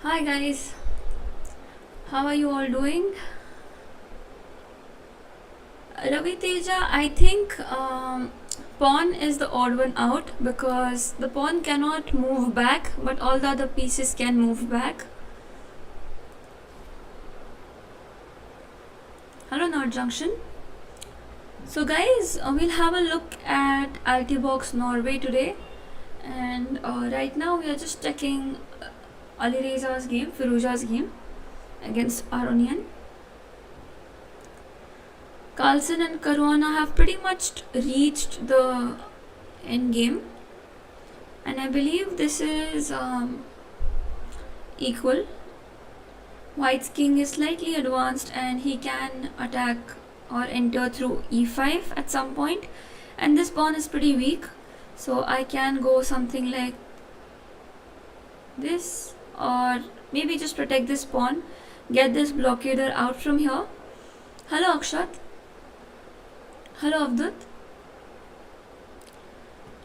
Hi guys, how are you all doing? Ravi Teja, I think pawn is the odd one out because the pawn cannot move back, but all the other pieces can move back. Hello, North Junction. So guys, we'll have a look at Altibox Norway today, and right now we are just checking Ali Reza's game, Firuza's game against Aronian. Carlsen and Caruana have pretty much reached the end game, and I believe this is equal. White's king is slightly advanced and he can attack or enter through e5 at some point, and this pawn is pretty weak, so I can go something like this, or maybe just protect this pawn, get this blockader out from here. Hello Akshat. Hello Avdut.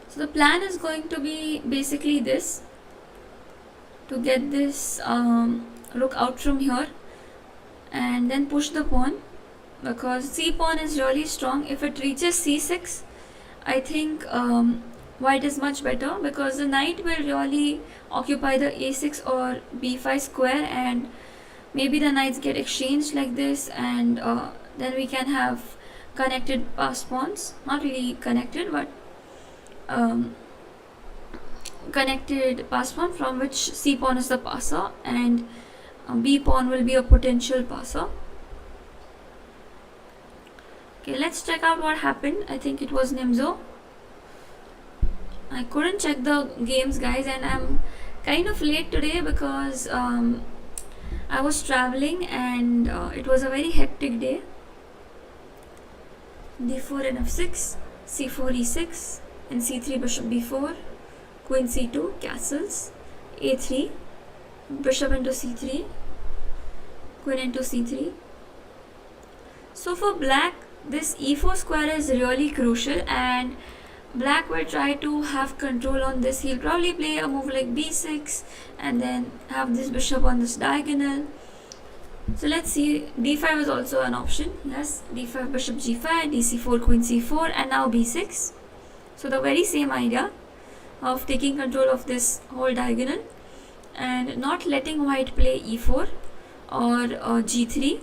So the plan is going to be basically this, to get this rook out from here and then push the pawn, because c pawn is really strong. If it reaches c6, I think white is much better, because the knight will really occupy the a6 or b5 square, and maybe the knights get exchanged like this, and then we can have connected pass pawns. Not really connected, but connected pass pawn from which c pawn is the passer and b pawn will be a potential passer. Okay, let's check out what happened. I think it was Nimzo. I couldn't check the games, guys, and I'm kind of late today because I was traveling and it was a very hectic day. d4 and f6, c4 e6, and c3 bishop b4, queen c2, castles, a3, bishop into c3, queen into c3. So for black, this e4 square is really crucial, and black will try to have control on this. He'll probably play a move like b6 and then have this bishop on this diagonal. So let's see, d5 is also an option. Yes, d5, bishop g5, dc4, queen c4, and now b6. So the very same idea of taking control of this whole diagonal and not letting white play e4 or g3.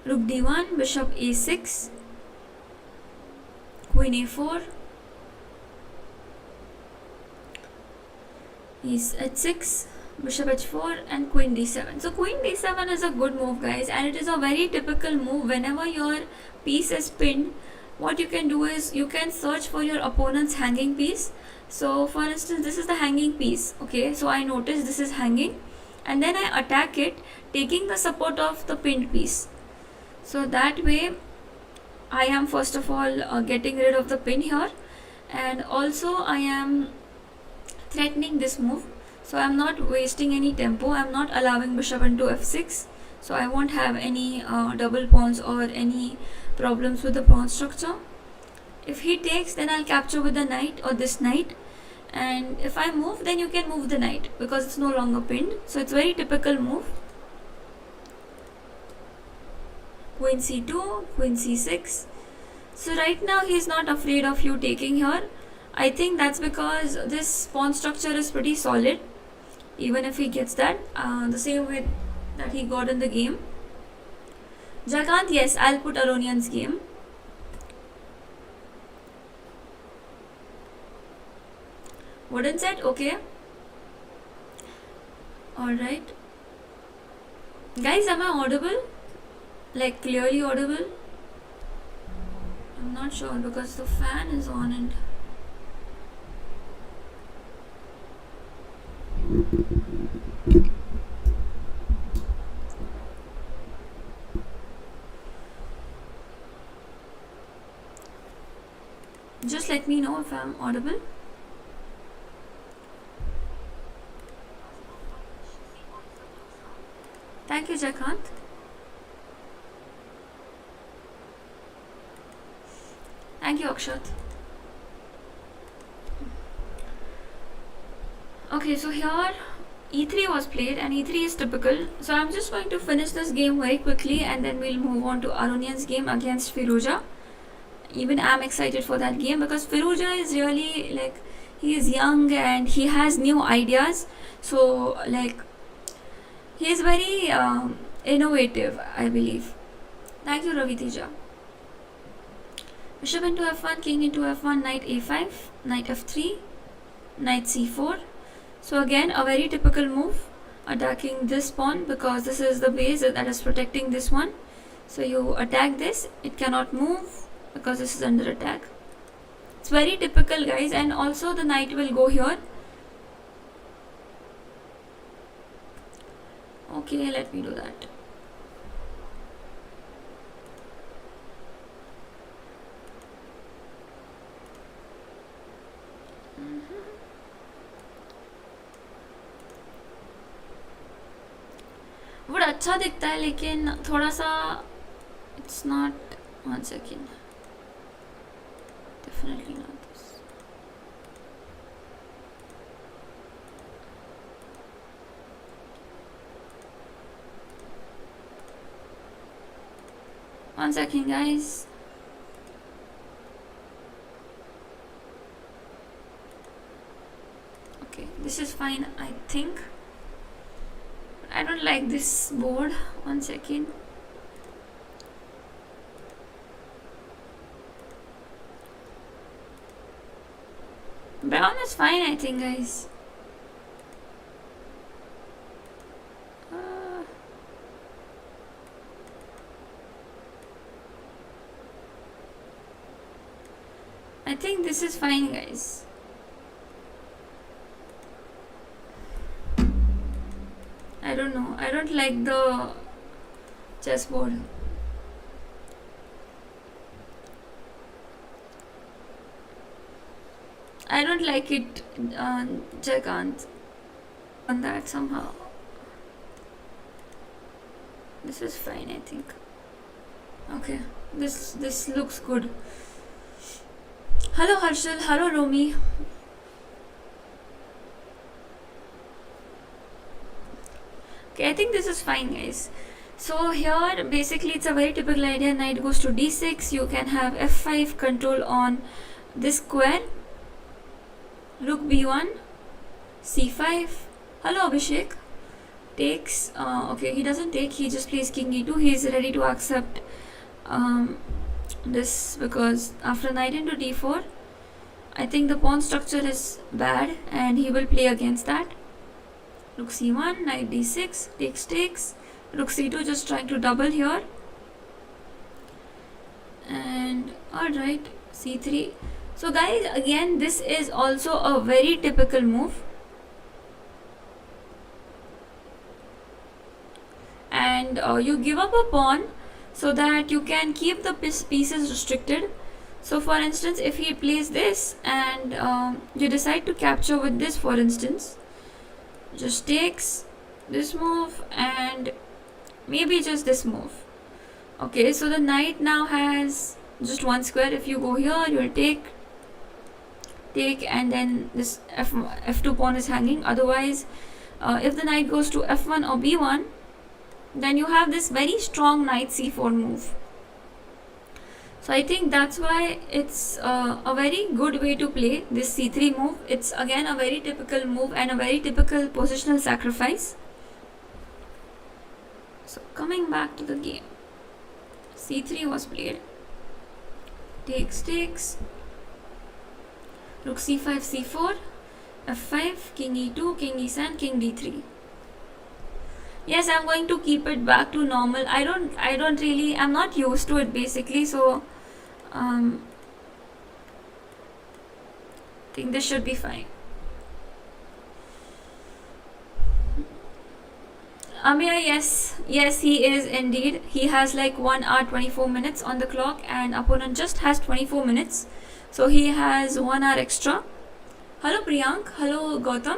Rook d1, bishop a6, queen a4, is h6, bishop h4, and queen d7. So queen d7 is a good move, guys, and it is a very typical move. Whenever your piece is pinned, what you can do is you can search for your opponent's hanging piece. So for instance, this is the hanging piece. Okay, so I notice this is hanging, and then I attack it, taking the support of the pinned piece. So that way I am first of all getting rid of the pin here, and also I am threatening this move. So I am not wasting any tempo. I am not allowing bishop into f6, so I won't have any double pawns or any problems with the pawn structure. If he takes, then I'll capture with the knight or this knight, and if I move, then you can move the knight because it's no longer pinned. So it's very typical move. Queen c2, queen c6. So right now he's not afraid of you taking here. I think that's because this pawn structure is pretty solid, even if he gets that the same way that he got in the game. Jakant, yes, I'll put Aronian's game. Wooden set, okay. Alright. Guys, am I audible? Like clearly audible? I'm not sure because the fan is on and just let me know if I'm audible. Thank you, Jakant. Thank you, Akshat. Okay, so here e3 was played, and e3 is typical. So I'm just going to finish this game very quickly, and then we'll move on to Aronian's game against Firouzja. Even I'm excited for that game because Firouzja is really like, he is young and he has new ideas. So like, he is very innovative, I believe. Thank you, Ravi Teja. Bishop into f1, king into f1, knight a5, knight f3, knight c4. So again, a very typical move, attacking this pawn because this is the base that is protecting this one. So you attack this, it cannot move because this is under attack. It's very typical, guys, and also the knight will go here. Okay, let me do that. बड़ा अच्छा दिखता है लेकिन थोड़ा सा it's not. 1 second. Definitely not this. One second, guys. Okay, this is fine, I think. I don't like this board. 1 second. Brown is fine, I think, guys. I think this is fine, guys. I don't know. I don't like the chessboard. I don't like it, Jagant, on that somehow. This is fine, I think. Okay, this looks good. Hello Harshal, hello Romy. Okay, I think this is fine, guys. So here basically it's a very typical idea. Knight goes to d6. You can have f5 control on this square. Rook b1, c5. Hello Abhishek. Takes. Okay, he doesn't take. He just plays king e2. He is ready to accept this because after knight into d4, I think the pawn structure is bad, and he will play against that. Rook c1, knight d6, takes. Rook c2, just trying to double here. And alright, c3. So guys, again, this is also a very typical move. And you give up a pawn so that you can keep the pieces restricted. So for instance, if he plays this and you decide to capture with this, for instance, just takes this move and maybe just this move. Okay, so the knight now has just one square. If you go here, you'll take, and then this f2 pawn is hanging. Otherwise, if the knight goes to f1 or b1, then you have this very strong knight c4 move. So I think that's why it's a very good way to play this c3 move. It's again a very typical move and a very typical positional sacrifice. So coming back to the game, c3 was played. Takes. Rook c5, c4, f5, king e2, king e7, king d3. Yes, I'm going to keep it back to normal. I'm not used to it basically, so I think this should be fine. Amir, yes, he is indeed. He has like 1 hour 24 minutes on the clock, and opponent just has 24 minutes. So he has 1 hour extra. Hello Priyank, hello Gautam.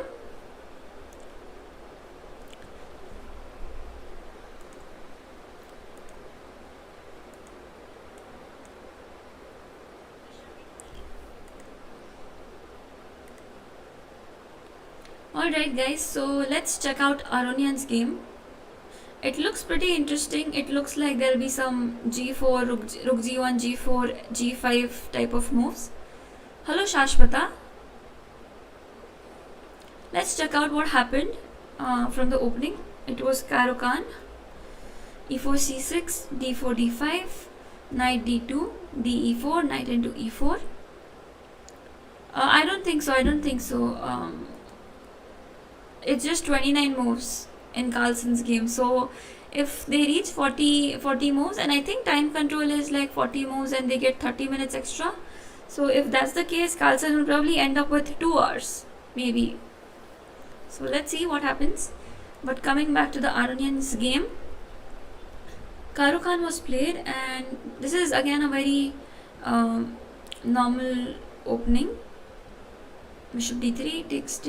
Alright guys, so let's check out Aronian's game. It looks pretty interesting. It looks like there'll be some g4, rook g1, g4, g5 type of moves. Hello Shashwata. Let's check out what happened from the opening. It was Karo Khan, e4 c6, d4 d5, knight d2, de4, knight into e4. I don't think so. It's just 29 moves in Carlsen's game. So if they reach 40 moves, and I think time control is like 40 moves and they get 30 minutes extra. So if that's the case, Carlsen will probably end up with 2 hours, maybe. So let's see what happens. But coming back to the Aronian's game, Karo Khan was played, and this is again a very normal opening. Bishop d3, takes,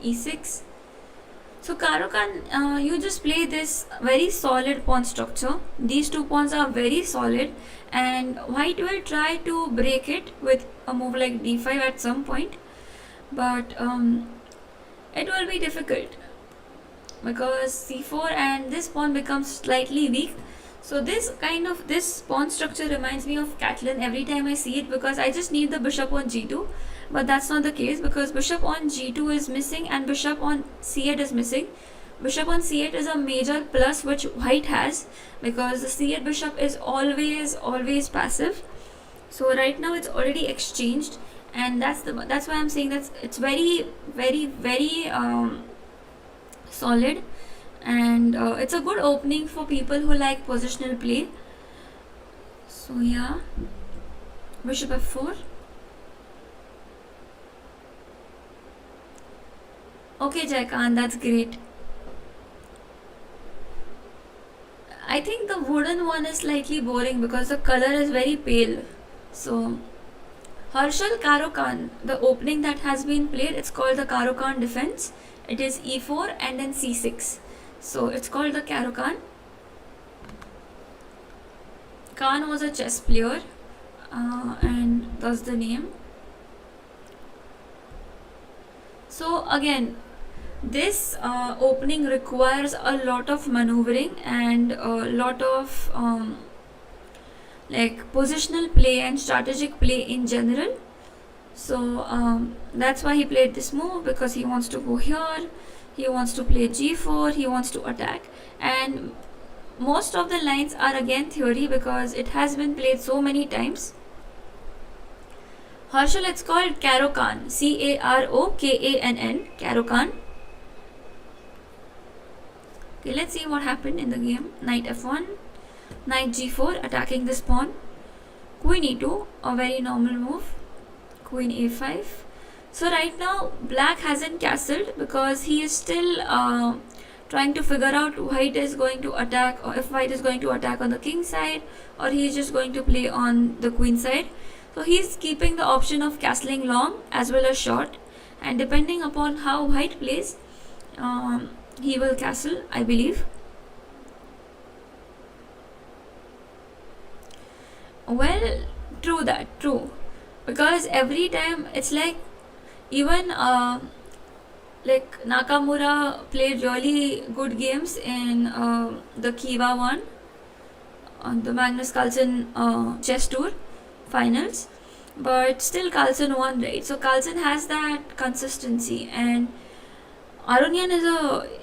e6. So Karo Khan, you just play this very solid pawn structure. These two pawns are very solid, and white will try to break it with a move like d5 at some point, but it will be difficult because c4 and this pawn becomes slightly weak. So this pawn structure reminds me of Catelyn every time I see it, because I just need the bishop on g2, but that's not the case because bishop on g2 is missing and bishop on c8 is missing. Bishop on c8 is a major plus which white has, because the c8 bishop is always passive. So right now it's already exchanged, and that's why I'm saying that it's very solid, and it's a good opening for people who like positional play. So yeah, bishop f4. Okay Jaikan, that's great. I think the wooden one is slightly boring because the color is very pale. So Harshal Karo Khan, the opening that has been played, it's called the Karo Khan defense. It is e4 and then c6. So it's called the Karo Khan. Khan was a chess player, and thus the name. So again, this opening requires a lot of maneuvering and a lot of like positional play and strategic play in general. So that's why he played this move, because he wants to go here, he wants to play g4, he wants to attack, and most of the lines are again theory because it has been played so many times. Harshal, it's called Karo Khan, Carokann, Karo Khan. Okay, let's see what happened in the game. Knight f1, knight g4, attacking this pawn. Queen e2, a very normal move. Queen a5. So right now black hasn't castled because he is still trying to figure out white is going to attack, or if white is going to attack on the king side, or he is just going to play on the queen side. So he is keeping the option of castling long as well as short, and depending upon how white plays, he will castle, I believe. Well, true, because every time it's like, even like Nakamura played really good games in the Kiva one on the Magnus Carlsen chess tour finals, but still Carlsen won, right? So Carlsen has that consistency, and Aronian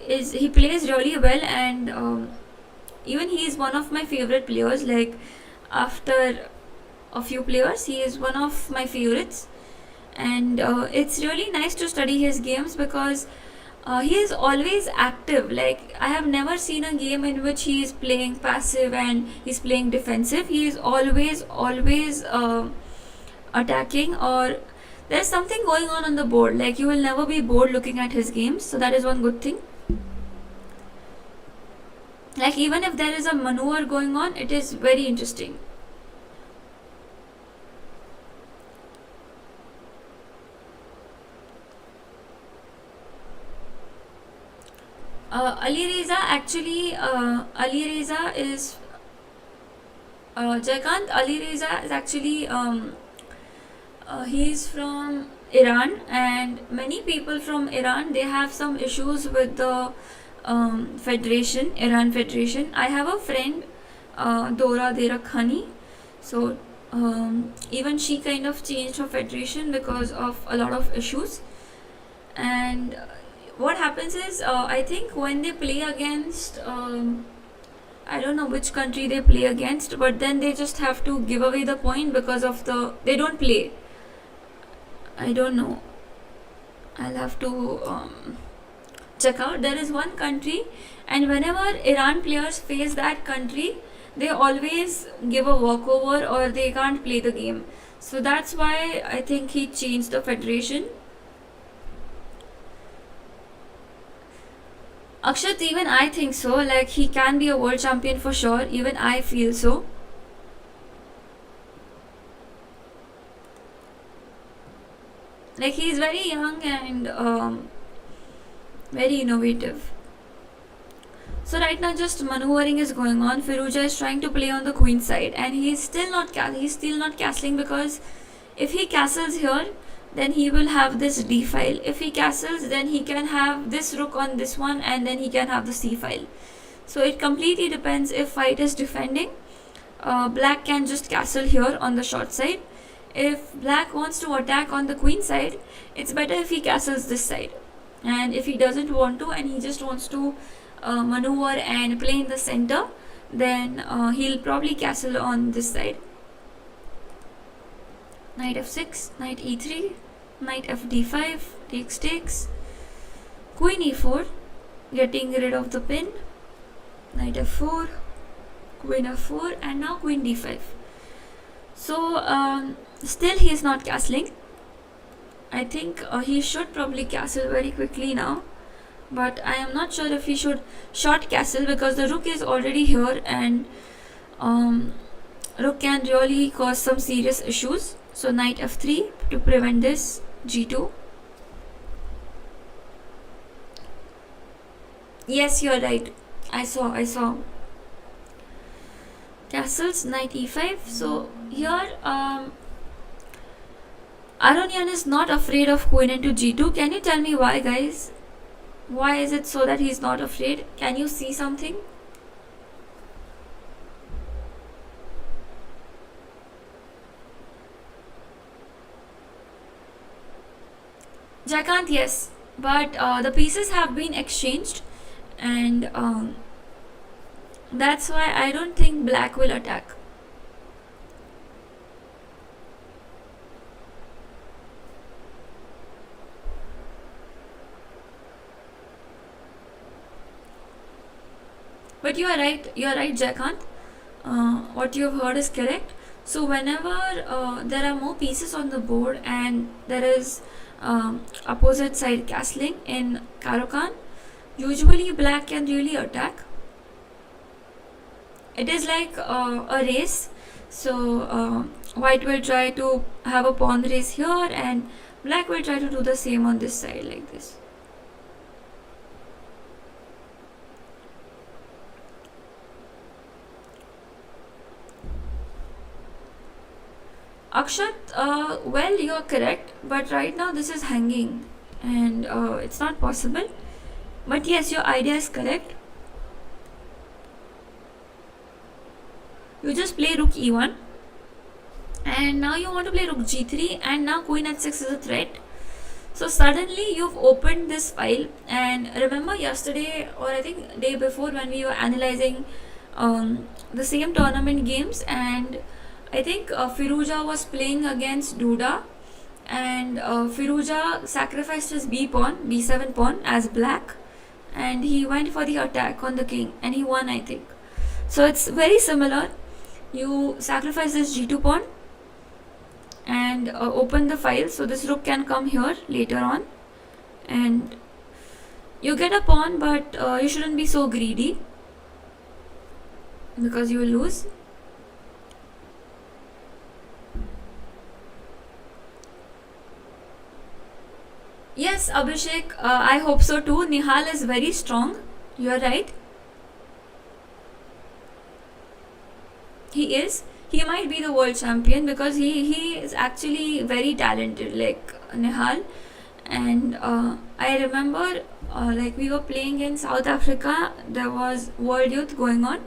he plays really well, and even he is one of my favorite players. Like after a few players, he is one of my favorites, and it's really nice to study his games because he is always active. Like I have never seen a game in which he is playing passive and he's playing defensive. He is always attacking, or there's something going on the board. Like you will never be bored looking at his games, so that is one good thing. Like even if there is a maneuver going on, it is very interesting. Ali Reza is Jaikant. Ali Reza is actually He's from Iran, and many people from Iran, they have some issues with the federation, Iran federation. I have a friend, Dora Derakhani. So even she kind of changed her federation because of a lot of issues. And what happens is, I think when they play against, I don't know which country they play against, but then they just have to give away the point because of they don't play. I don't know. I'll have to check out. There is one country, and whenever Iran players face that country, they always give a walkover or they can't play the game. So that's why I think he changed the federation. Akshat, even I think so. Like, he can be a world champion for sure. Even I feel so. Like, he's very young and very innovative. So right now just maneuvering is going on. Firouzja is trying to play on the queen side, and he's still not castling, because if he castles here, then he will have this d file. If he castles, then he can have this rook on this one, and then he can have the c file. So it completely depends. If white is defending, black can just castle here on the short side. If black wants to attack on the queen side, it's better if he castles this side. And if he doesn't want to, and he just wants to maneuver and play in the center, then he'll probably castle on this side. Knight f6, knight e3, knight fd5, takes, queen e4, getting rid of the pin, knight f4, queen f4, and now queen d5. So still he is not castling. I think he should probably castle very quickly now, but I am not sure if he should short castle, because the rook is already here, and rook can really cause some serious issues. So knight f3 to prevent this, g2. Yes, you're right. I saw. Castles, knight e5. So here Aronian is not afraid of queen into g2. Can you tell me why, guys? Why is it so that he's not afraid? Can you see something? Jackanth, yes, but the pieces have been exchanged, and that's why I don't think black will attack. But you are right, Jackanth. What you have heard is correct. So whenever there are more pieces on the board and there is opposite side castling in Caro-Kann, usually black can really attack. It is like a race. So white will try to have a pawn race here, and black will try to do the same on this side, like this. Akshat, well, you're correct, but right now this is hanging, and it's not possible. But yes, your idea is correct. You just play rook e1, and now you want to play rook g3, and now queen h6 is a threat. So suddenly you've opened this file, and remember yesterday, or I think day before, when we were analyzing the same tournament games, and I think Firouzja was playing against Duda, and Firouzja sacrificed his b7 pawn as black, and he went for the attack on the king, and he won, I think. So it's very similar. You sacrifice this g2 pawn and open the file, so this rook can come here later on, and you get a pawn, but you shouldn't be so greedy, because you will lose. Yes, Abhishek, I hope so too. Nihal is very strong. You are right. He is. he might be the world champion because he is actually very talented, like Nihal. And I remember like we were playing in South Africa, there was World Youth going on,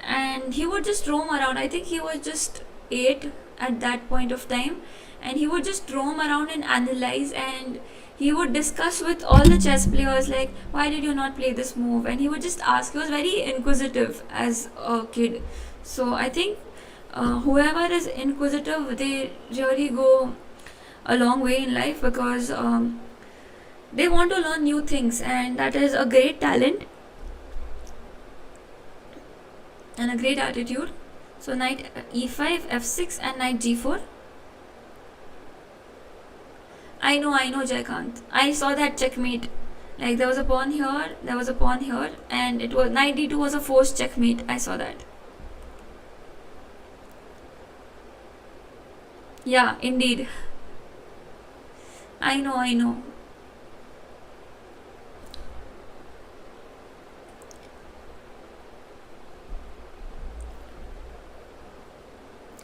and he would just roam around. I think he was just 8 at that point of time, and he would just roam around and analyze, and he would discuss with all the chess players like, why did you not play this move, and he would just ask. He was very inquisitive as a kid. So I think whoever is inquisitive, they really go a long way in life, because they want to learn new things, and that is a great talent and a great attitude. So knight e5, f6 and knight g4. I know Jaikant. I saw that checkmate. Like there was a pawn here, there was a pawn here, and it was knight d2 was a forced checkmate. I saw that. Yeah, indeed. I know.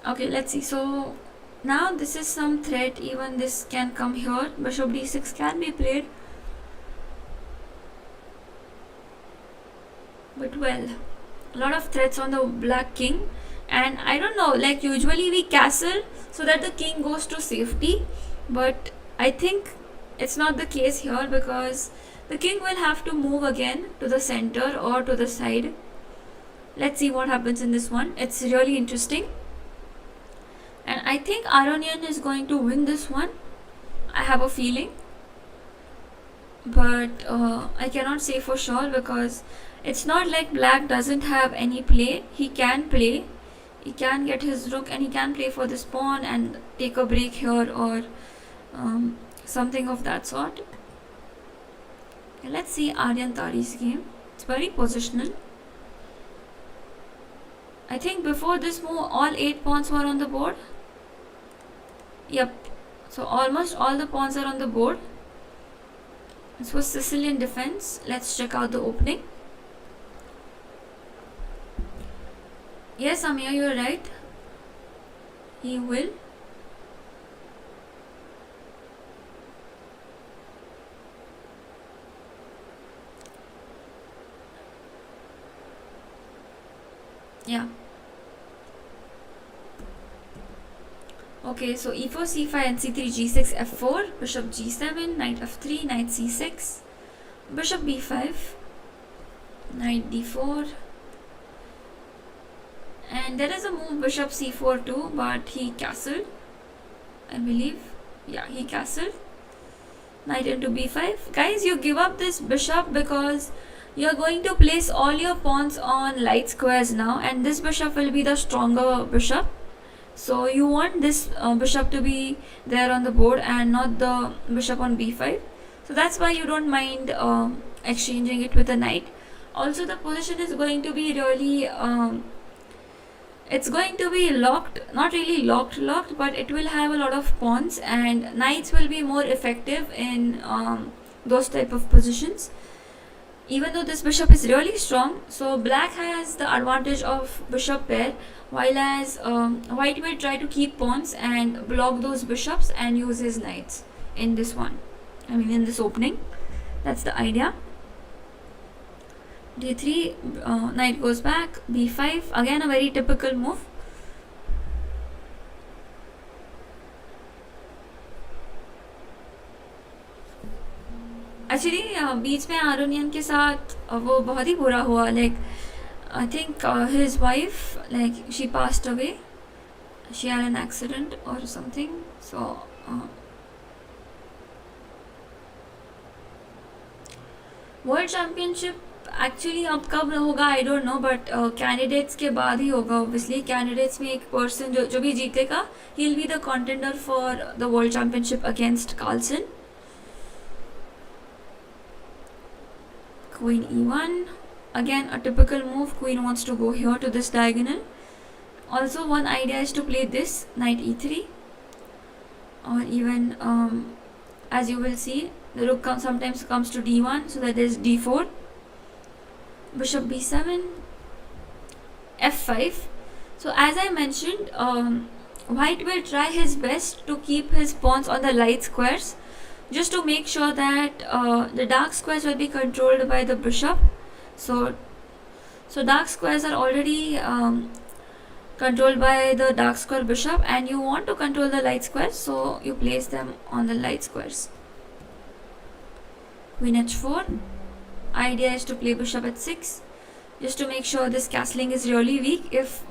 Okay, let's see. So now this is some threat. Even this can come here. Bishop d6 can be played. But well, a lot of threats on the black king. And I don't know, like usually we castle so that the king goes to safety. But I think it's not the case here, because the king will have to move again to the center or to the side. Let's see what happens in this one. It's really interesting. And I think Aronian is going to win this one. I have a feeling. But I cannot say for sure, because it's not like black doesn't have any play. He can play. He can get his rook and he can play for this pawn and take a break here, or something of that sort. Okay, let's see Aryan Tari's game. It's very positional. I think before this move all 8 pawns were on the board. Yep. So almost all the pawns are on the board. This was Sicilian defense. Let's check out the opening. Yes, Amir, you're right. He will. Yeah. Okay, so e4, c5 and c3, g6, f4, bishop g7, knight f3, knight c6, bishop b5, knight d4, and there is a move bishop c4 too, but he castled, I believe. Yeah, he castled. Knight into b5. Guys, you give up this bishop because you're going to place all your pawns on light squares now, and this bishop will be the stronger bishop. So you want this bishop to be there on the board and not the bishop on b5. So that's why you don't mind exchanging it with a knight. Also, the position is going to be really it's going to be locked, not really locked, but it will have a lot of pawns, and knights will be more effective in those type of positions. Even though this bishop is really strong, so black has the advantage of bishop pair, while as white will try to keep pawns and block those bishops and use his knights in this one. I mean, in this opening. That's the idea. d3, knight goes back, b5, again a very typical move. Actually बीच में Aronian के साथ वो बहुत ही बुरा हुआ. Like I think his wife, like she passed away, she had an accident or something. So world championship actually अब कब होगा I don't know, but candidates के बाद ही होगा. ऑब्वियसली कैंडिडेट्स में एक पर्सन जो भी जीतेगा, he will be the contender for the world championship against Carlsen. Queen e1, again a typical move. Queen wants to go here to this diagonal. Also, one idea is to play this knight e3, or even as you will see, the rook sometimes comes to d1, so that is d4, bishop b7, f5. So as I mentioned, white will try his best to keep his pawns on the light squares, just to make sure that the dark squares will be controlled by the bishop. So dark squares are already controlled by the dark square bishop, and you want to control the light squares, so you place them on the light squares. Queen h4. Idea is to play bishop h6, just to make sure this castling is really weak. If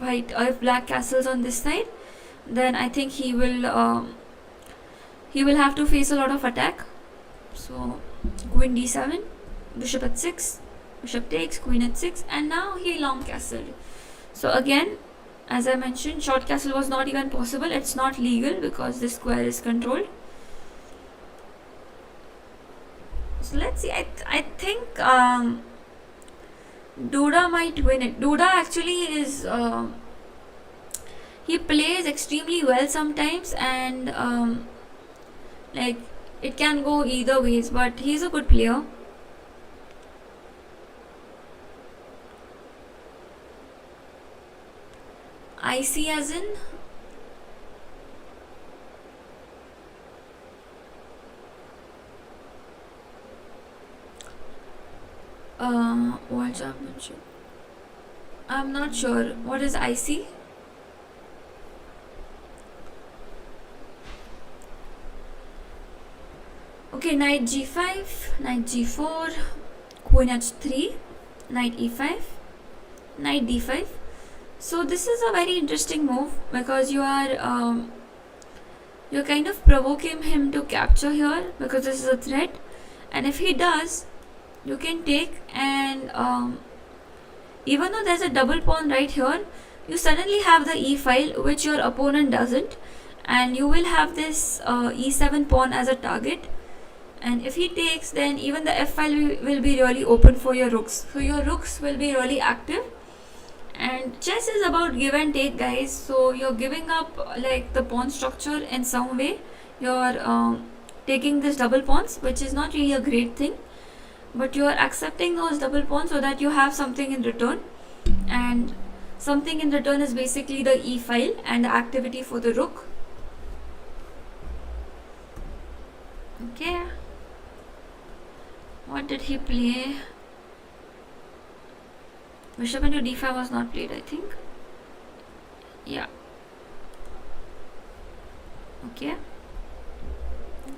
black castles on this side, then I think he will have to face a lot of attack. So queen d7, bishop h6, bishop takes, queen h6, and now he long castled. So again, as I mentioned, short castle was not even possible. It's not legal because this square is controlled. So let's see. I think Duda might win it. Duda actually is he plays extremely well sometimes, and like it can go either ways, but he's a good player. IC as in World Championship. I'm not sure. What is IC? Okay, knight g5, knight g4, queen h3, knight e5, knight d5. So this is a very interesting move because you are you're kind of provoking him to capture here, because this is a threat, and if he does, you can take, and even though there's a double pawn right here, you suddenly have the e file which your opponent doesn't, and you will have this e7 pawn as a target. And if he takes, then even the f file will be really open for your rooks. So your rooks will be really active. And chess is about give and take, guys. So you're giving up like the pawn structure in some way. You're taking this double pawns, which is not really a great thing, but you're accepting those double pawns so that you have something in return. And something in return is basically the e file and the activity for the rook. Okay. What did he play? Bishop into d5 was not played, I think. Yeah. Okay.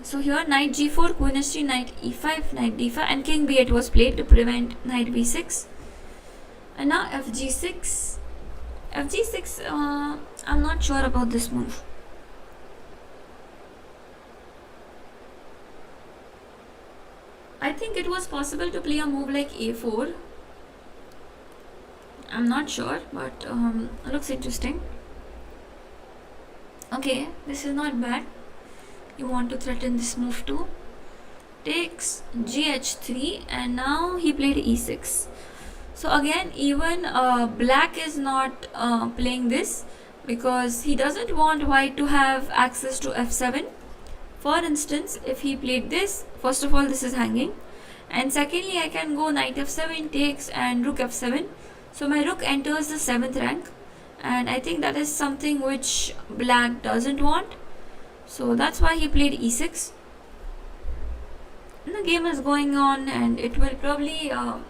So here knight g4, queen h3, knight e5, knight d5, and king b8 was played to prevent knight b6. And now fg6. fg6, I'm not sure about this move. I think it was possible to play a move like a4. I'm not sure, but looks interesting. Okay, this is not bad. You want to threaten this move too. Takes gh3, and now he played e6. So again, even black is not playing this because he doesn't want white to have access to f7. For instance, if he played this, first of all, this is hanging, and secondly, I can go knight f7 takes and rook f7. So my rook enters the 7th rank, and I think that is something which black doesn't want. So that's why he played e6. And the game is going on, and it will probably I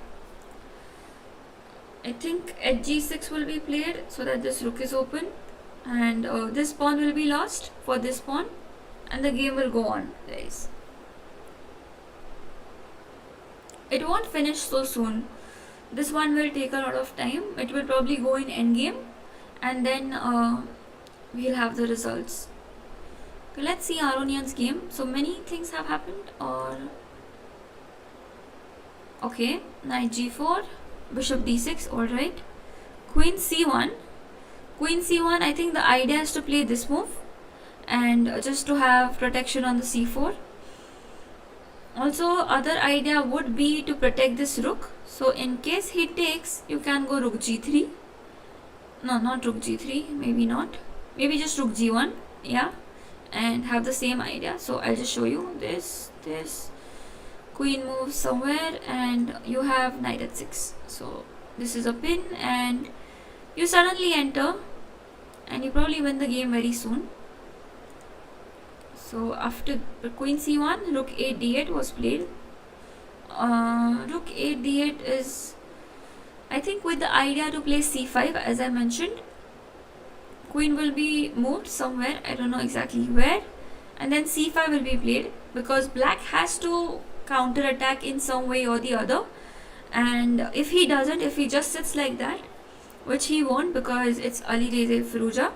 think at g6 will be played so that this rook is open, and this pawn will be lost for this pawn, and the game will go on, guys. It won't finish so soon. This one will take a lot of time. It will probably go in endgame, and then we'll have the results. Okay, let's see Aronian's game. So many things have happened. Okay, knight g4, bishop d6, alright. Queen c1. Queen c1, I think the idea is to play this move, and just to have protection on the c4. Also, other idea would be to protect this rook. So in case he takes, you can go rook g3. No, not rook g3, maybe not. Maybe just rook g1, yeah, and have the same idea. So I'll just show you this. Queen moves somewhere, and you have knight at 6. So this is a pin, and you suddenly enter and you probably win the game very soon. So after queen c1, rook 8 d8 was played. Rook 8 d8 is, I think, with the idea to play c5, as I mentioned. Queen will be moved somewhere, I don't know exactly where, and then c5 will be played, because black has to counter attack in some way or the other. And if he doesn't, if he just sits like that, which he won't because it's Ali Reza Firuja,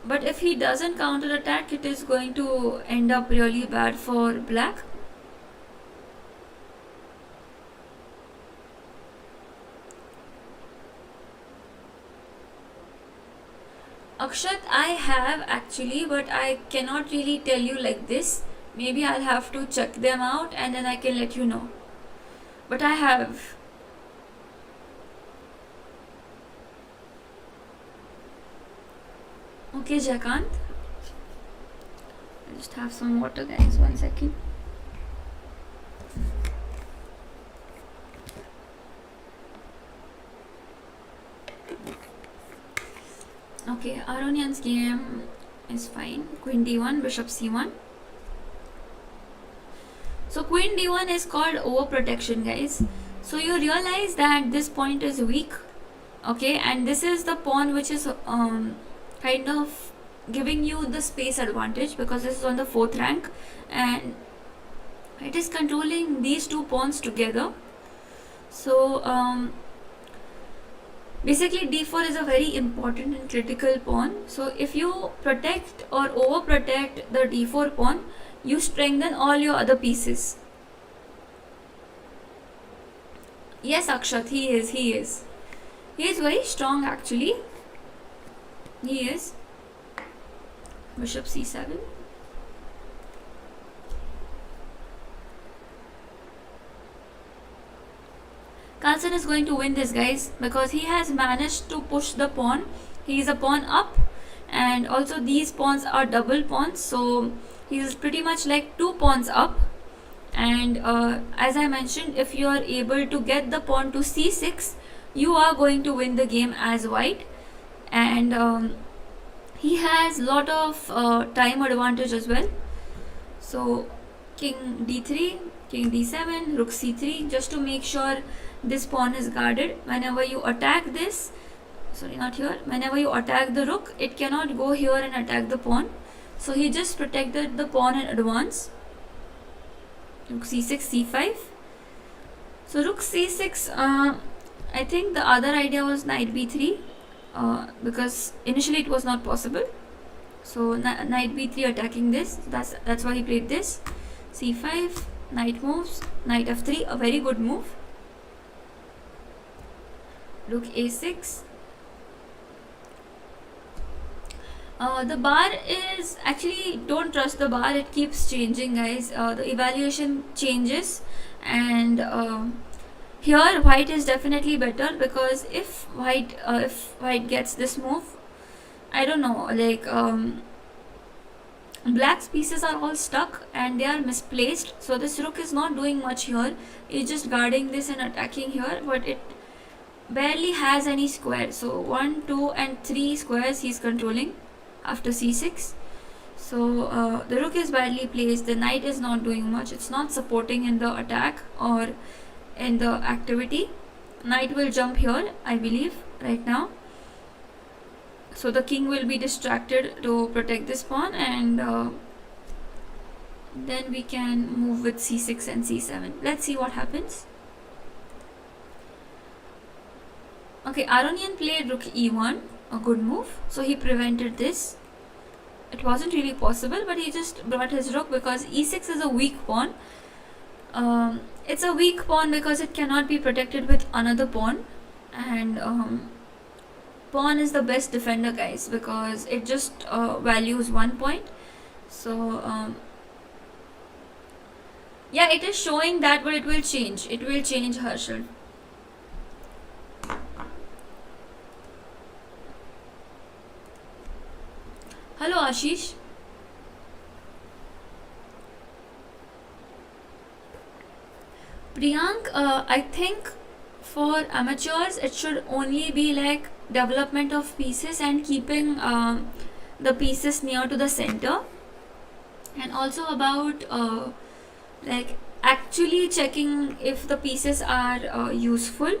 but if he doesn't counter attack, it is going to end up really bad for black. Akshat, I have actually, but I cannot really tell you like this. Maybe I'll have to check them out and then I can let you know. But I have. Okay, Jackant. I just have some water, guys. 1 second. Okay, Aronian's game is fine. Queen d1, bishop c1. So queen d1 is called overprotection, guys. So you realize that this point is weak, okay, and this is the pawn which is kind of giving you the space advantage, because this is on the 4th rank and it is controlling these two pawns together. So basically d4 is a very important and critical pawn. So if you protect or overprotect the d4 pawn, you strengthen all your other pieces. Yes, Akshat, he is very strong actually. He is. Bishop c7. Carlsen is going to win this, guys, because he has managed to push the pawn. He is a pawn up, and also these pawns are double pawns, so he is pretty much like 2 pawns up. And as I mentioned, if you are able to get the pawn to c6, you are going to win the game as white. And he has lot of time advantage as well. So king d3, king d7, rook c3, just to make sure this pawn is guarded. Whenever you attack this, sorry, not here, whenever you attack the rook, it cannot go here and attack the pawn. So he just protected the pawn in advance. Rook c6, c5. So rook c6, I think the other idea was knight b3, because initially it was not possible. So knight b3 attacking this, that's why he played this. c5, knight moves, knight f3, a very good move. Rook a6. The bar is actually, don't trust the bar, it keeps changing, guys. The evaluation changes, and here white is definitely better, because if white gets this move, I don't know, like black's pieces are all stuck and they are misplaced, so this rook is not doing much here. It's just guarding this and attacking here, but it barely has any square. So 1, 2 and 3 squares he's controlling after c6. So the rook is badly placed, the knight is not doing much, it's not supporting in the attack or in the activity. Knight will jump here, I believe, right now. So the king will be distracted to protect this pawn, and then we can move with c6 and c7. Let's see what happens. Okay, Aronian played rook e1, a good move. So he prevented this. It wasn't really possible, but he just brought his rook, because e6 is a weak pawn. It's a weak pawn because it cannot be protected with another pawn, and pawn is the best defender, guys, because it just values 1 point. So yeah, it is showing that, but it will change. It will change, Harshal. Hello, Ashish. Priyank, I think for amateurs it should only be like development of pieces and keeping the pieces near to the center, and also about like actually checking if the pieces are useful.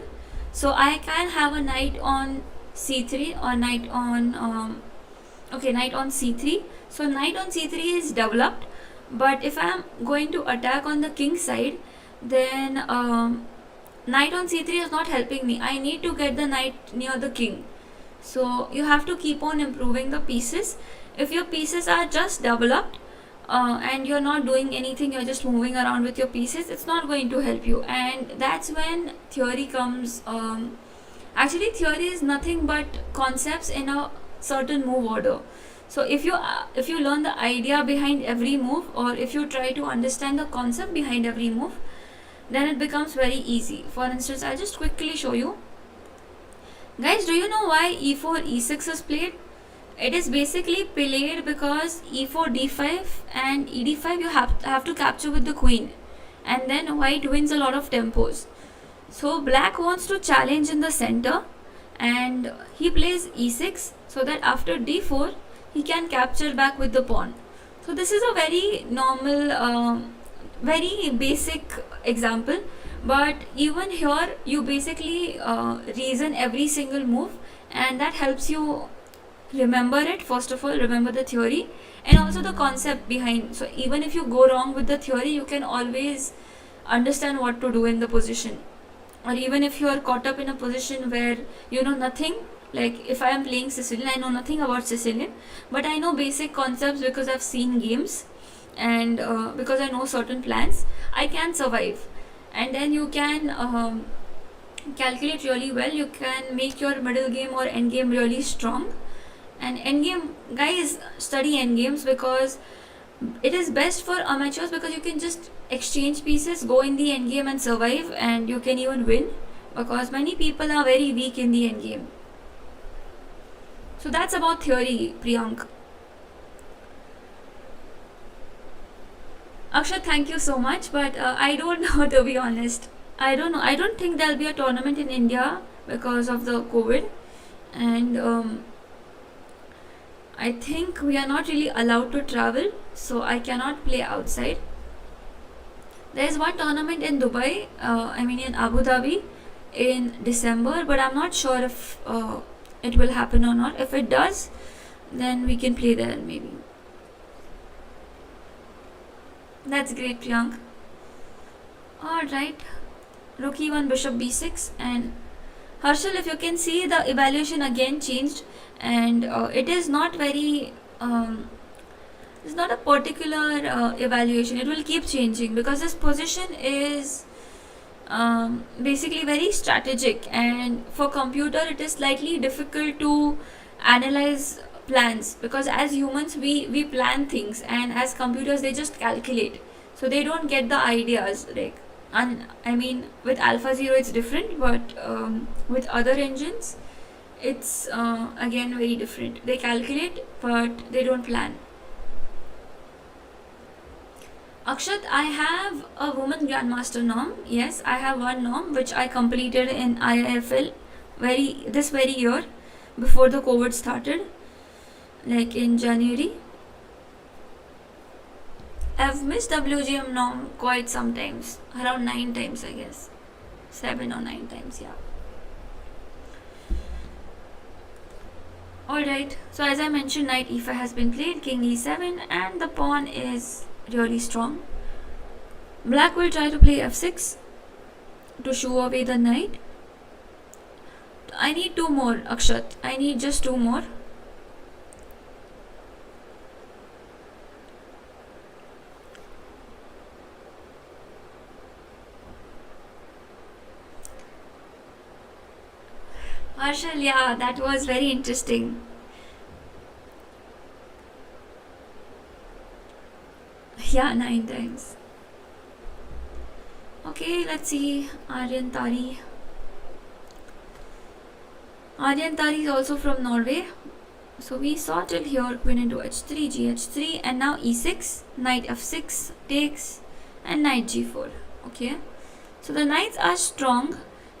So I can have a knight on c3 or knight on knight on c3. So knight on c3 is developed, but if I am going to attack on the king side, then knight on c3 is not helping me. I need to get the knight near the king. So you have to keep on improving the pieces. If your pieces are just developed and you're not doing anything, you're just moving around with your pieces, it's not going to help you. And that's when theory comes. Actually, theory is nothing but concepts in a certain move order. So if you learn the idea behind every move, or if you try to understand the concept behind every move, then it becomes very easy. For instance, I'll just quickly show you. Guys, do you know why e4 e6 is played? It is basically played because e4 d5 and ed5 you have to capture with the queen, and then white wins a lot of tempos. So black wants to challenge in the center, and he plays e6 so that after d4 he can capture back with the pawn. So this is a very normal, very basic example, but even here you basically reason every single move, and that helps you remember it. First of all, remember the theory and also the concept behind. So even if you go wrong with the theory, you can always understand what to do in the position. Or even if you are caught up in a position where you know nothing, like if I am playing Sicilian, I know nothing about Sicilian, but I know basic concepts because I've seen games, and because I know certain plans, I can survive. And then you can calculate really well. You can make your middle game or end game really strong. And endgame, guys, study endgames because it is best for amateurs, because you can just exchange pieces, go in the endgame and survive, and you can even win, because many people are very weak in the endgame. So that's about theory, Priyank. Akshat, thank you so much, but I don't know, to be honest. I don't know. I don't think there'll be a tournament in India because of the COVID, and I think we are not really allowed to travel, so I cannot play outside. There is one tournament in Dubai, in Abu Dhabi in December, but I'm not sure if it will happen or not. If it does, then we can play there maybe. That's great, Priyank. Alright, rook e1, bishop b6, and Harshal, if you can see, the evaluation again changed, and it is not very it's not a particular evaluation. It will keep changing because this position is basically very strategic, and for computer it is slightly difficult to analyze plans, because as humans we plan things, and as computers they just calculate, so they don't get the ideas. Like, and with AlphaZero it's different, but with other engines it's again very different. They calculate but they don't plan. Akshat, I have a woman grandmaster norm. Yes, I have one norm which I completed in IIFL this very year, before the COVID started, like in January. I've missed WGM norm quite sometimes, around 9 times I guess, 7 or 9 times, yeah. Alright, so as I mentioned, knight e5 has been played, king e7, and the pawn is really strong. Black will try to play f6 to shoo away the knight. I need 2 more, Akshat. I need just 2 more. Marshall, yeah, that was very interesting. Yeah, 9 times. Okay, let's see. Aryan Tari. Aryan Tari is also from Norway. So we saw till here, queen into h3, gh3, and now e6, knight f6 takes, and knight g4. Okay. So the knights are strong.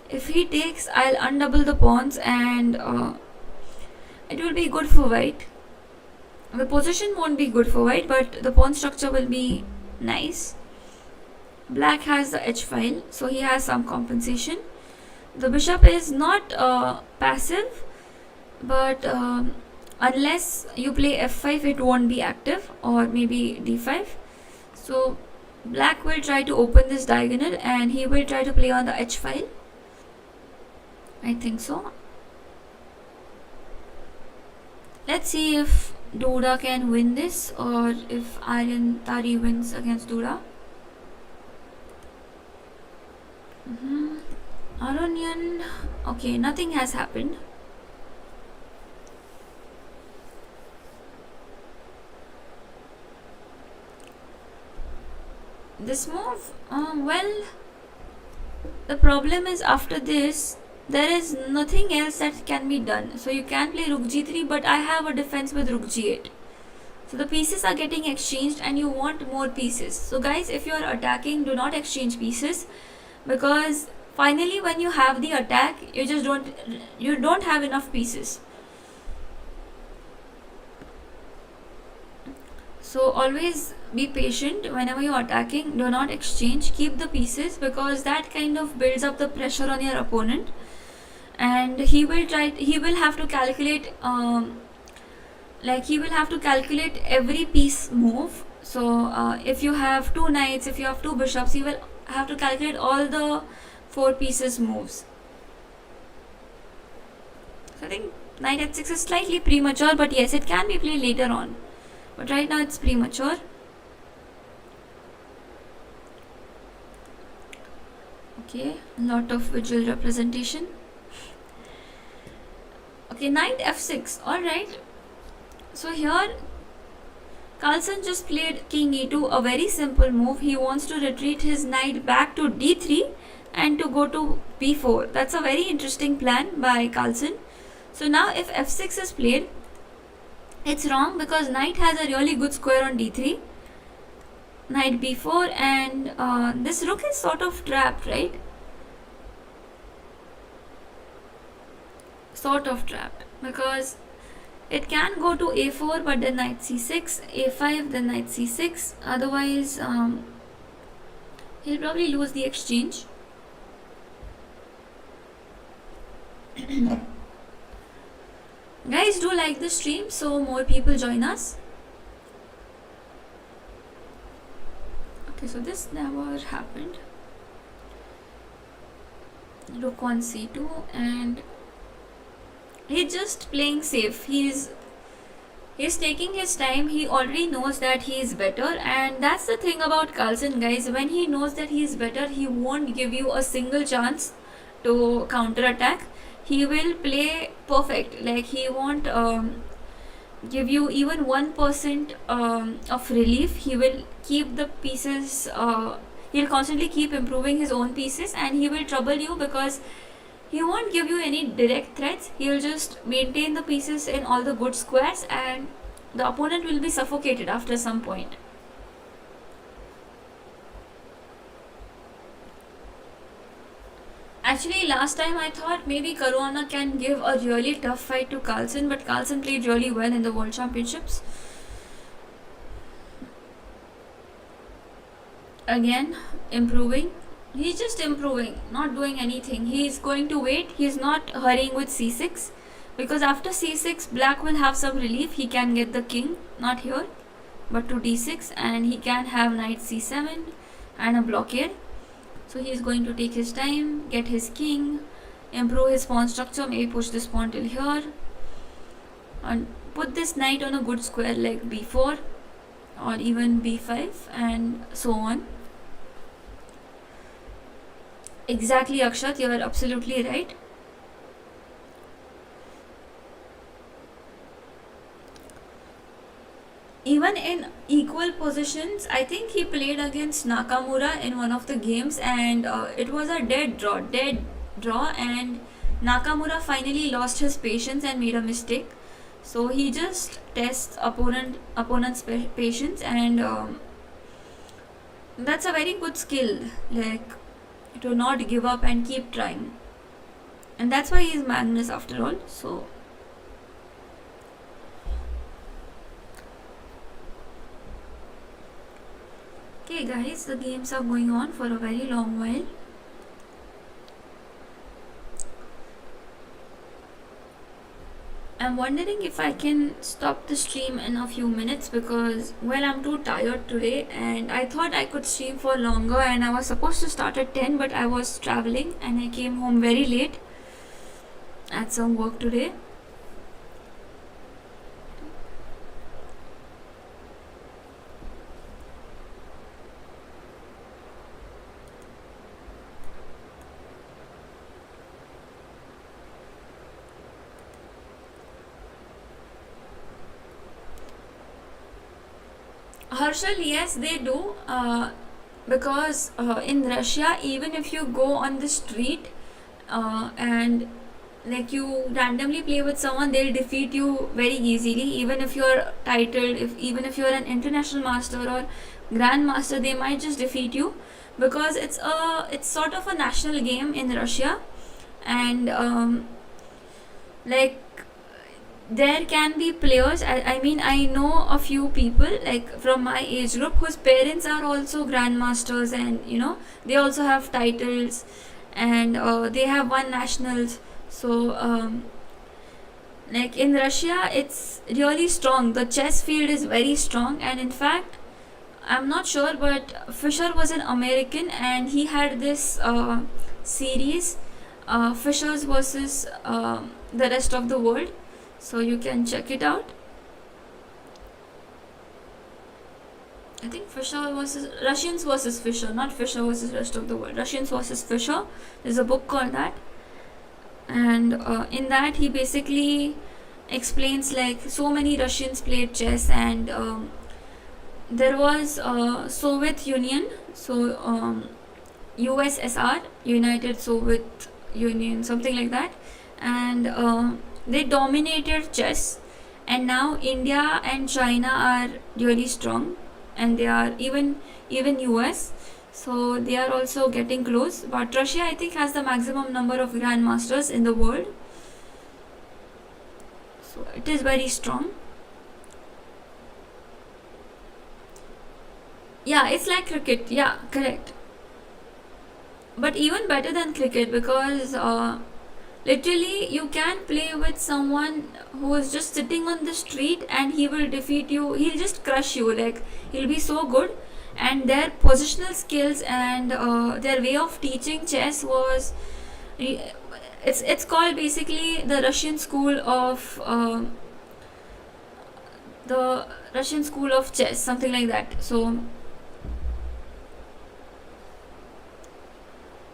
If he takes, I'll undouble the pawns and it will be good for white. The position won't be good for white, but the pawn structure will be nice. Black has the h file, so he has some compensation. The bishop is not passive, but unless you play f5, it won't be active, or maybe d5. So black will try to open this diagonal and he will try to play on the h file. I think so. Let's see if Dura can win this, or if Tari wins against Dura. Aronian. Okay, nothing has happened. This move, well, the problem is after this, there is nothing else that can be done. So you can play Rook g3, but I have a defense with Rook g8. So the pieces are getting exchanged and you want more pieces. So guys, if you are attacking, do not exchange pieces, because finally when you have the attack, you don't have enough pieces. So always be patient whenever you're attacking. Do not exchange, keep the pieces, because that kind of builds up the pressure on your opponent, and he will have to calculate every piece move. So if you have 2 knights, if you have 2 bishops, he will have to calculate all the 4 pieces moves. So I think knight h6 is slightly premature, but yes, it can be played later on. But right now it's premature. Okay, a lot of visual representation. Okay, knight f6. Alright. So here Carlsen just played king e2, a very simple move. He wants to retreat his knight back to d3 and to go to b4. That's a very interesting plan by Carlsen. So now if f6 is played, it's wrong, because knight has a really good square on d3. Knight b4, and this rook is sort of trapped, right? Sort of trapped, because it can go to a4, but then knight c6, a5, then knight c6. Otherwise, he'll probably lose the exchange. Guys, do like the stream so more people join us. Okay, so this never happened. Rook on c2, and he's just playing safe. He's taking his time. He already knows that he is better, and that's the thing about Carlsen, guys. When he knows that he is better, he won't give you a single chance to counter attack. He will play perfect. Like, he won't give you even 1% of relief. He will keep the pieces, he'll constantly keep improving his own pieces, and he will trouble you because he won't give you any direct threats. He will just maintain the pieces in all the good squares, and the opponent will be suffocated after some point. Actually, last time I thought maybe Caruana can give a really tough fight to Carlsen, but Carlsen played really well in the World Championships. Again, improving. He's just improving, not doing anything. He's going to wait. He's not hurrying with c6, because after c6, black will have some relief. He can get the king, not here, but to d6, and he can have knight c7 and a blockade. So he is going to take his time, get his king, improve his pawn structure, maybe push this pawn till here, and put this knight on a good square like b4 or even b5, and so on. Exactly, Akshat, you are absolutely right. Even in equal positions, I think he played against Nakamura in one of the games, and it was a dead draw, and Nakamura finally lost his patience and made a mistake. So he just tests opponent's patience, and that's a very good skill. Like, to not give up and keep trying. And that's why he's Magnus after all. So okay guys, the games are going on for a very long while. I'm wondering if I can stop the stream in a few minutes because, well, I'm too tired today and I thought I could stream for longer, and I was supposed to start at 10 but I was traveling and I came home very late. I had some work today. Harshal, yes, they do. Because in Russia, even if you go on the street and like you randomly play with someone, they'll defeat you very easily. Even if you're titled, even if you're an international master or grandmaster, they might just defeat you because it's sort of a national game in Russia, and like there can be players. I mean, I know a few people like from my age group whose parents are also grandmasters, and they also have titles, and they have won nationals. So like in Russia, it's really strong. The chess field is very strong, and in fact, I'm not sure, but Fischer was an American, and he had this series, Fischer's versus the rest of the world. So you can check it out. I think Russians versus Fischer, not Fischer versus rest of the world. Russians versus Fischer. There's a book called that, and in that he basically explains like so many Russians played chess, and there was Soviet Union, so USSR, United Soviet Union, something like that, and they dominated chess, and now India and China are really strong, and they are even US, so they are also getting close. But Russia, I think, has the maximum number of grandmasters in the world, so it is very strong. Yeah, it's like cricket. Yeah, correct. But even better than cricket because literally you can play with someone who is just sitting on the street and he will defeat you. He'll just crush you. Like, he'll be so good, and their positional skills and their way of teaching chess was it's called basically the Russian school of chess, something like that. So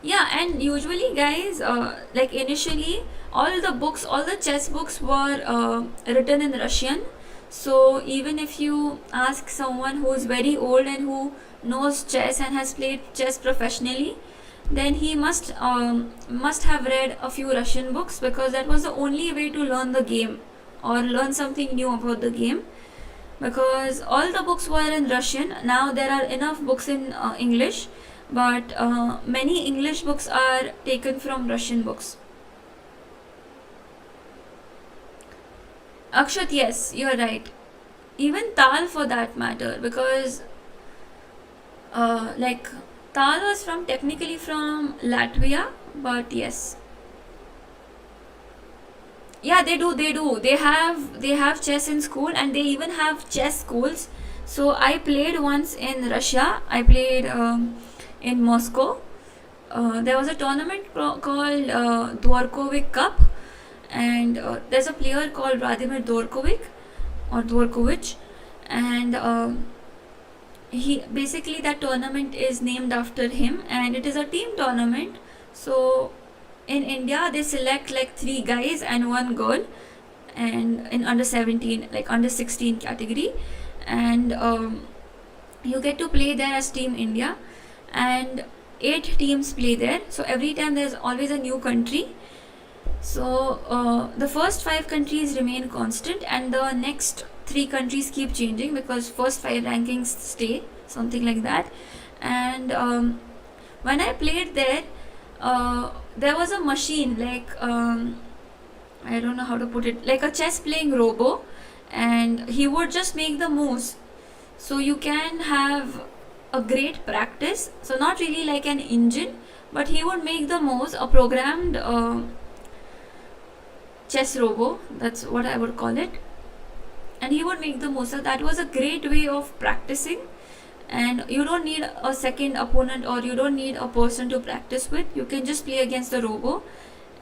yeah, and usually guys, like initially all the chess books were written in Russian. So even if you ask someone who is very old and who knows chess and has played chess professionally, then he must have read a few Russian books, because that was the only way to learn the game or learn something new about the game, because all the books were in Russian. Now there are enough books in English, but many English books are taken from Russian books. Akshat, yes, you're right. Even Tal, for that matter, because like Tal was technically from Latvia, but yes. Yeah, they do. They have chess in school, and they even have chess schools. So I played once in Russia. I played in Moscow. There was a tournament called Dvorkovich Cup, and there's a player called Vladimir Dvorkovich, and he basically, that tournament is named after him, and it is a team tournament. So in India they select like 3 guys and 1 girl, and in under 17, like under 16 category, and you get to play there as Team India, and 8 teams play there. So every time there's always a new country. So the first 5 countries remain constant, and the next 3 countries keep changing because first 5 rankings stay, something like that. And when I played there, there was a machine like I don't know how to put it, like a chess playing robo, and he would just make the moves. So you can have a great practice. So not really like an engine, but he would make the moves, a programmed chess robo. That's what I would call it. And he would make the moves. So that was a great way of practicing. And you don't need a second opponent, or you don't need a person to practice with. You can just play against the robo.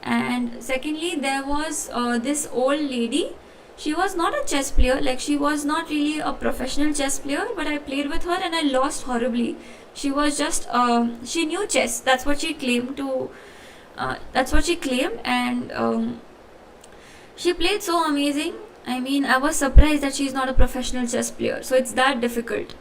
And secondly, there was this old lady. She was not a chess player, like she was not really a professional chess player, but I played with her and I lost horribly. She was just she knew chess. That's what she claimed to. That's what she claimed, and she played so amazing. I mean, I was surprised that she's not a professional chess player. So it's that difficult.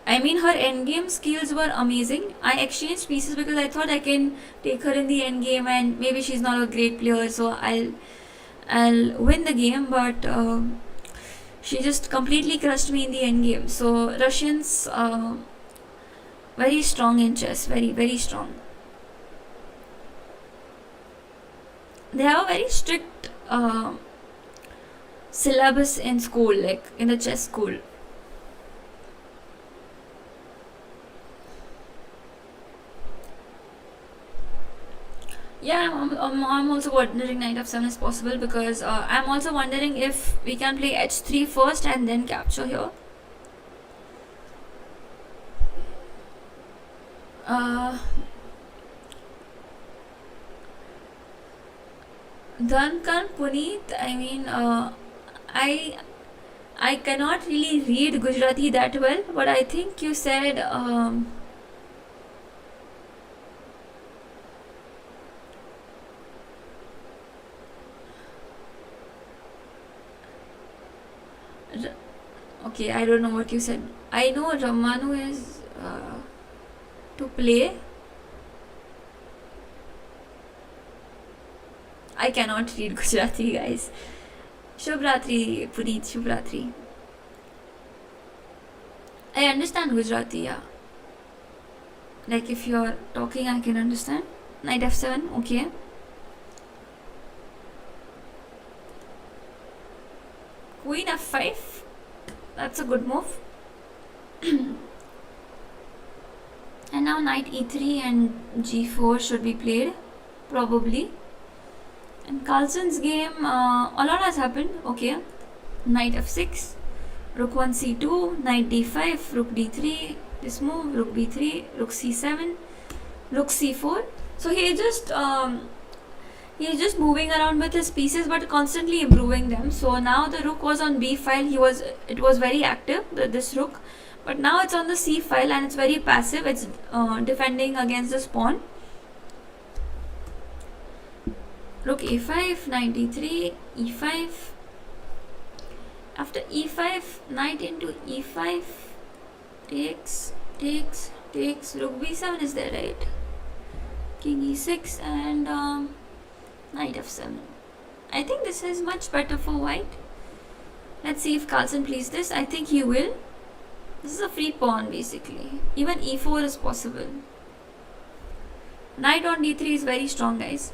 I mean, her endgame skills were amazing. I exchanged pieces because I thought I can take her in the endgame, and maybe she's not a great player, so I'll win the game. But she just completely crushed me in the endgame. So Russians, very strong in chess, very strong. They have a very strict syllabus in school, like in the chess school. Yeah, I'm also wondering knight f7 is possible, because I'm also wondering if we can play h3 first and then capture here. Duncan Puneet, I mean, I cannot really read Gujarati that well, but I think you said okay, I don't know what you said. I know Ramanu is to play. I cannot read Gujarati, guys. Shubhratri, Puneet, Shubhratri. I understand Gujarati, yeah. Like if you're talking, I can understand. Knight f7, okay. Queen f5. That's a good move. And now knight e3 and g4 should be played, probably. In Carlsen's game, a lot has happened. Okay, knight f6, rook 1 c2, knight d5, rook d3, this move, rook b3, rook c7, rook c4. So he's just moving around with his pieces, but constantly improving them. So now the rook was on b file. It was very active, this rook, but now it's on the c file and it's very passive. It's defending against this pawn. Rook a5, knight d3, e5. After e5, knight into e5, takes. Rook b7 is there, right? King e6 and knight f7. I think this is much better for white. Let's see if Carlsen plays this. I think he will. This is a free pawn basically. Even e4 is possible. Knight on d3 is very strong, guys.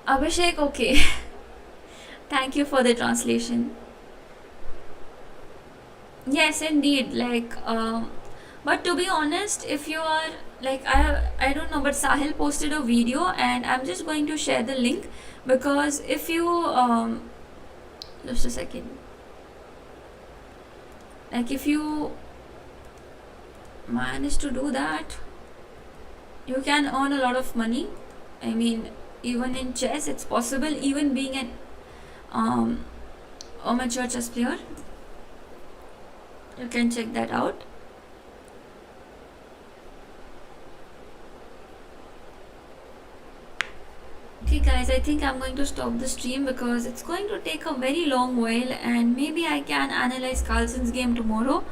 Abhishek, okay. Thank you for the translation. Yes, indeed. Like, but to be honest, if you are like, I don't know, but Sahil posted a video, and I'm just going to share the link, because if you just a second, like if you manage to do that, you can earn a lot of money. I mean, even in chess, it's possible. Even being an amateur chess player, you can check that out. Okay guys, I think I'm going to stop the stream because it's going to take a very long while, and maybe I can analyze Carlsen's game tomorrow,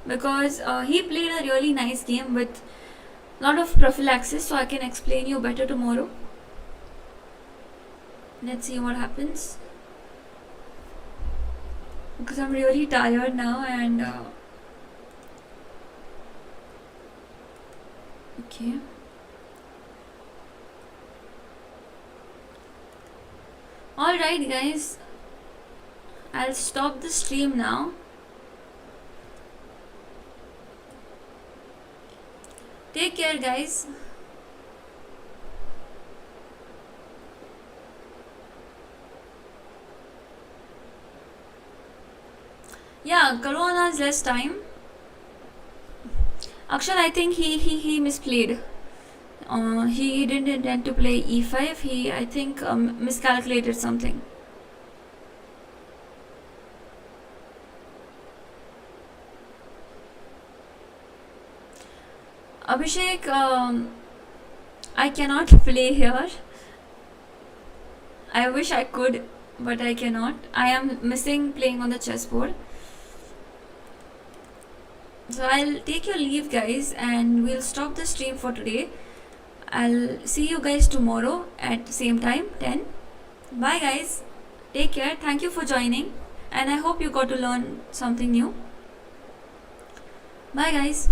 because he played a really nice game with lot of prophylaxis, so I can explain you better tomorrow. Let's see what happens, because I'm really tired now. And okay, alright guys, I'll stop the stream now. Take care guys. Yeah, Karuna has less time. Akshat, I think he misplayed. He didn't intend to play e5. He, I think, miscalculated something. Abhishek, I cannot play here. I wish I could, but I cannot. I am missing playing on the chessboard. So I'll take your leave guys, and we'll stop the stream for today. I'll see you guys tomorrow at same time, 10. Bye guys. Take care. Thank you for joining, and I hope you got to learn something new. Bye guys.